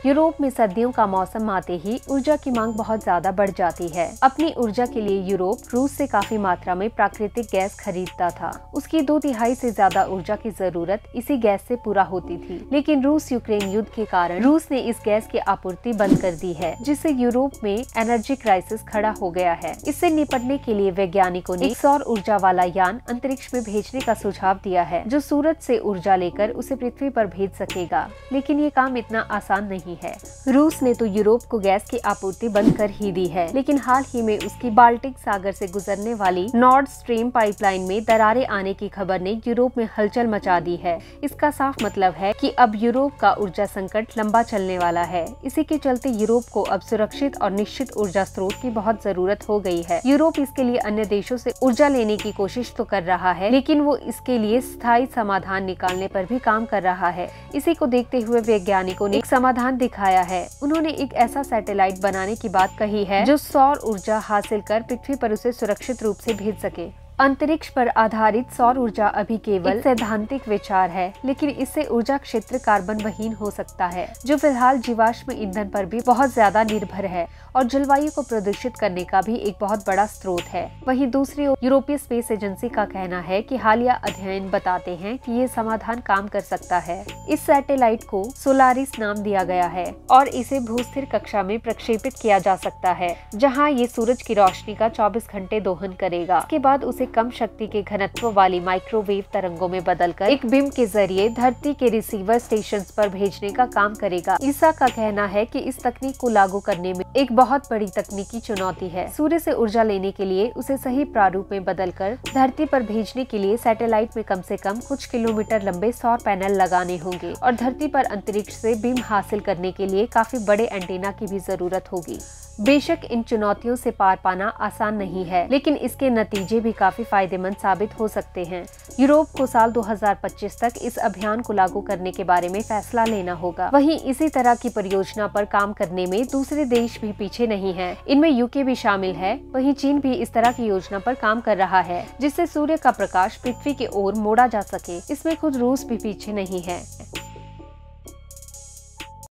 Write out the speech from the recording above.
Europe में सर्दियों का मौसम आते ही ऊर्जा की मांग बहुत ज्यादा बढ़ जाती है। अपनी ऊर्जा के लिए यूरोप रूस से काफी मात्रा में प्राकृतिक गैस खरीदता था। उसकी 2/3 से ज्यादा ऊर्जा की जरूरत इसी गैस से पूरा होती थी, लेकिन रूस यूक्रेन युद्ध के कारण रूस ने इस गैस की आपूर्ति बंद कर दी है, जिससे यूरोप में एनर्जी क्राइसिस खड़ा हो गया है। इससे निपटने के लिए वैज्ञानिकों ने एक सौर ऊर्जा वाला यान अंतरिक्ष में भेजने का सुझाव दिया है, जो सूरज से ऊर्जा लेकर उसे पृथ्वी पर भेज सकेगा। लेकिन ये काम इतना आसान नहीं है। रूस ने तो यूरोप को गैस की आपूर्ति बंद कर ही दी है, लेकिन हाल ही में उसकी बाल्टिक सागर से गुजरने वाली नॉर्ड स्ट्रीम पाइपलाइन में दरारें आने की खबर ने यूरोप में हलचल मचा दी है। इसका साफ मतलब है कि अब यूरोप का ऊर्जा संकट लंबा चलने वाला है। इसी के चलते यूरोप को अब सुरक्षित और निश्चित ऊर्जा स्रोत की बहुत जरूरत हो गई है। यूरोप इसके लिए अन्य देशों से ऊर्जा लेने की कोशिश तो कर रहा है, लेकिन वो इसके लिए स्थायी समाधान निकालने पर भी काम कर रहा है। इसी को देखते हुए वैज्ञानिकों ने एक समाधान दिखाया है। उन्होंने एक ऐसा सैटेलाइट बनाने की बात कही है जो सौर ऊर्जा हासिल कर पृथ्वी पर उसे सुरक्षित रूप से भेज सके। अंतरिक्ष पर आधारित सौर ऊर्जा अभी केवल सैद्धांतिक विचार है, लेकिन इससे ऊर्जा क्षेत्र कार्बन विहीन हो सकता है, जो फिलहाल जीवाश्म ईंधन पर भी बहुत ज्यादा निर्भर है और जलवायु को प्रदूषित करने का भी एक बहुत बड़ा स्रोत है। वहीं दूसरी ओर यूरोपीय स्पेस एजेंसी का कहना है कि हालिया अध्ययन बताते हैं कि ये समाधान काम कर सकता है। इस सैटेलाइट को सोलारिस नाम दिया गया है और इसे भूस्थिर कक्षा में प्रक्षेपित किया जा सकता है, जहाँ ये सूरज की रोशनी का 24 घंटे दोहन करेगा। इसके बाद उसे कम शक्ति के घनत्व वाली माइक्रोवेव तरंगों में बदलकर एक बीम के जरिए धरती के रिसीवर स्टेशंस पर भेजने का काम करेगा। ईसा का कहना है कि इस तकनीक को लागू करने में एक बहुत बड़ी तकनीकी चुनौती है। सूर्य से ऊर्जा लेने के लिए उसे सही प्रारूप में बदलकर धरती पर भेजने के लिए सैटेलाइट में कम से कम कुछ किलोमीटर लंबे सौर पैनल लगाने होंगे और धरती पर अंतरिक्ष से बीम हासिल करने के लिए काफी बड़े एंटीना की भी जरूरत होगी। बेशक इन चुनौतियों से पार पाना आसान नहीं है, लेकिन इसके नतीजे भी काफी फायदेमंद साबित हो सकते हैं। यूरोप को साल 2025 तक इस अभियान को लागू करने के बारे में फैसला लेना होगा। वहीं इसी तरह की परियोजना पर काम करने में दूसरे देश भी पीछे नहीं हैं। इनमें यूके भी शामिल है। वहीं चीन भी इस तरह की योजना पर काम कर रहा है, जिससे सूर्य का प्रकाश पृथ्वी की ओर मोड़ा जा सके। इसमें खुद रूस भी पीछे नहीं है।